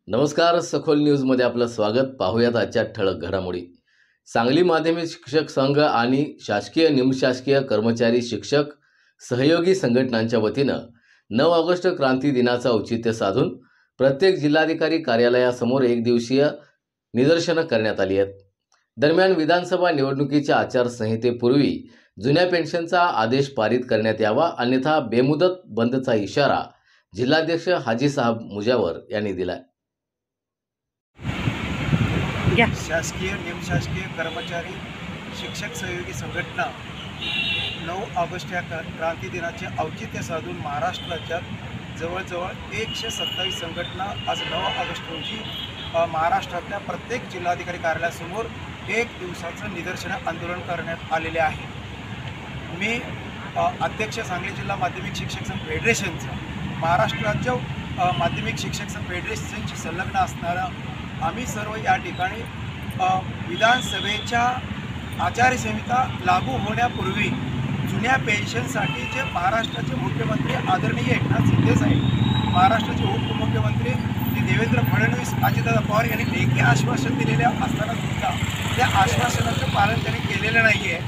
नमस्कार, सखोल न्यूजमध्ये आपलं स्वागत. पाहूयात आजच्या ठळक घडामोडी. सांगली माध्यमिक शिक्षक संघ आणि शासकीय निमशासकीय कर्मचारी शिक्षक सहयोगी संघटनांच्या वतीनं 9 ऑगस्ट क्रांती दिनाचं औचित्य साधून प्रत्येक जिल्हाधिकारी कार्यालयासमोर एक दिवसीय निदर्शनं करण्यात आली आहेत. दरम्यान विधानसभा निवडणुकीच्या आचारसंहितेपूर्वी जुन्या पेन्शनचा आदेश पारित करण्यात यावा, अन्यथा बेमुदत बंदचा इशारा जिल्हाध्यक्ष हाजीसाहेब मुजावर यांनी दिला. शासकीय निमशासकीय कर्मचारी शिक्षक सहयोगी संघटना 9 ऑगस्ट या क्रांती दिनाचे औचित्य साधून महाराष्ट्र राज्यात जवळजवळ 127 संघटना आज 9 ऑगस्ट रोजी महाराष्ट्रातल्या प्रत्येक जिल्हाधिकारी कार्यालयासमोर एक दिवसाचं निदर्शन आंदोलन करण्यात आलेले आहे. मी अध्यक्ष सांगली जिल्हा माध्यमिक शिक्षक संघ फेडरेशनचं महाराष्ट्र राज्य माध्यमिक शिक्षक संघ फेडरेशनशी संलग्न असणारा आम्ही सर्व या ठिकाणी विधानसभेच्या आचारसंहिता लागू होण्यापूर्वी जुन्या पेन्शनसाठी जे महाराष्ट्राचे मुख्यमंत्री आदरणीय एकनाथ शिंदे साहेब, महाराष्ट्राचे उपमुख्यमंत्री श्री देवेंद्र फडणवीस, अजितदादा पवार यांनी लेखी आश्वासन दिलेले असताना सुद्धा त्या आश्वासनाचं पालन त्यांनी केलेलं नाही आहे.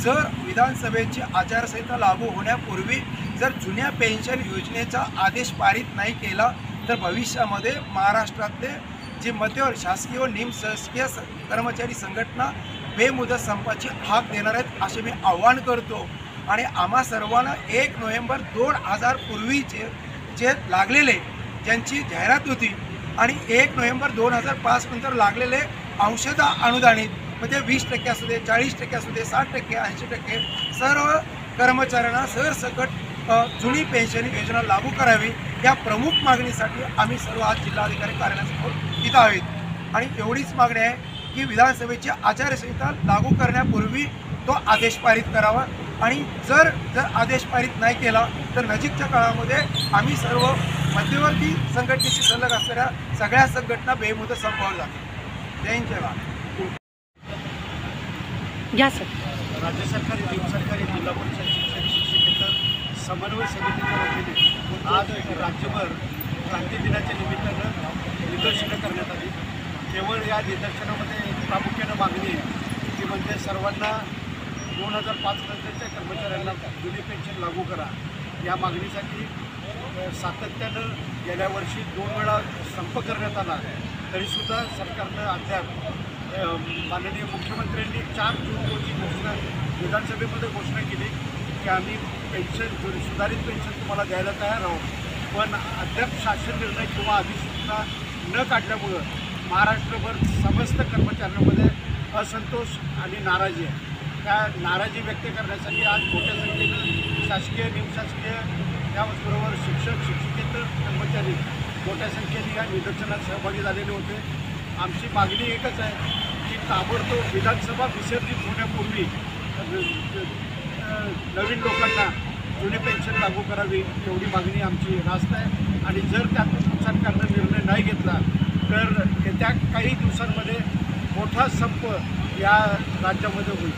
जर विधानसभेची आचारसंहिता लागू होण्यापूर्वी जर जुन्या पेन्शन योजनेचा आदेश पारित नाही केला तर भविष्यामध्ये महाराष्ट्रातले जे मध्यवर्ग शासकीय व निमशासकीय कर्मचारी संघटना बेमुदत संपाची हाक देणार आहेत असे मी आवाहन करतो. आणि आम्हा सर्वांना 1 नोव्हेंबर 2000 पूर्वीचे जे लागलेले ज्यांची जाहिरात होती आणि 1 नोव्हेंबर 2005 नंतर लागलेले अंशतः अनुदानित म्हणजे 20% असू दे, 40% असू दे, 60%, 80% सर्व कर्मचाऱ्यांना सरसकट जुनी पेन्शन योजना लागू करावी या प्रमुख मागणीसाठी आम्ही सर्व आज जिल्हाधिकारी कार्यालयासमोर इथं आहोत. आणि एवढीच मागणी आहे की विधानसभेची आचारसंहिता लागू करण्यापूर्वी तो आदेश पारित करावा आणि जर आदेश पारित नाही केला तर नजीकच्या काळामध्ये आम्ही सर्व मध्यवर्ती संघटनेशी संलग्न असणाऱ्या सगळ्या संघटना बेमुदत संपवल्या जातील. जय हिंद, जय भारत. राज्य सरकारी निमसरकारी जिल्हा परिषद शिक्षक शिक्षकेतर समन्वय समितीच्या वतीने आज राज्यभर क्रांती दिनाच्या निमित्तानं निदर्शनं करण्यात आली. केवळ या निदर्शनामध्ये प्रामुख्यानं मागणी आहे ती म्हणजे सर्वांना 2005 नंतरच्या कर्मचाऱ्यांना जुनी पेन्शन लागू करा. या मागणीसाठी सातत्यानं गेल्या वर्षी 2 वेळा संप करण्यात आला, तरीसुद्धा सरकारनं अद्याप माननीय मुख्यमंत्र्यांनी 4 जून रोजी विधानसभेमध्ये घोषणा केली की आम्ही पेन्शन सुधारित पेन्शन तुम्हाला द्यायला तयार आहोत, पण अद्याप शासन निर्णय किंवा अधिसूचना न काढल्यामुळं महाराष्ट्रभर समस्त कर्मचाऱ्यांमध्ये असंतोष आणि नाराजी आहे. त्या नाराजी व्यक्त करण्यासाठी आज मोठ्या संख्येनं शासकीय निमशासकीय त्याचबरोबर शिक्षक शिक्षकेतर कर्मचारी मोठ्या संख्येने या निदर्शनात सहभागी झालेले होते. आमची मागणी एकच आहे की ताबडतोब विधानसभा विसर्जित होण्यापूर्वी नवीन लोकांना जुनी पेन्शन लागू करावी एवढी मागणी आमची रास्त आहे. आणि जर त्यात सरकारनं निर्णय नाही घेतला तर येत्या काही दिवसांमध्ये मोठा संप या राज्यामध्ये होईल.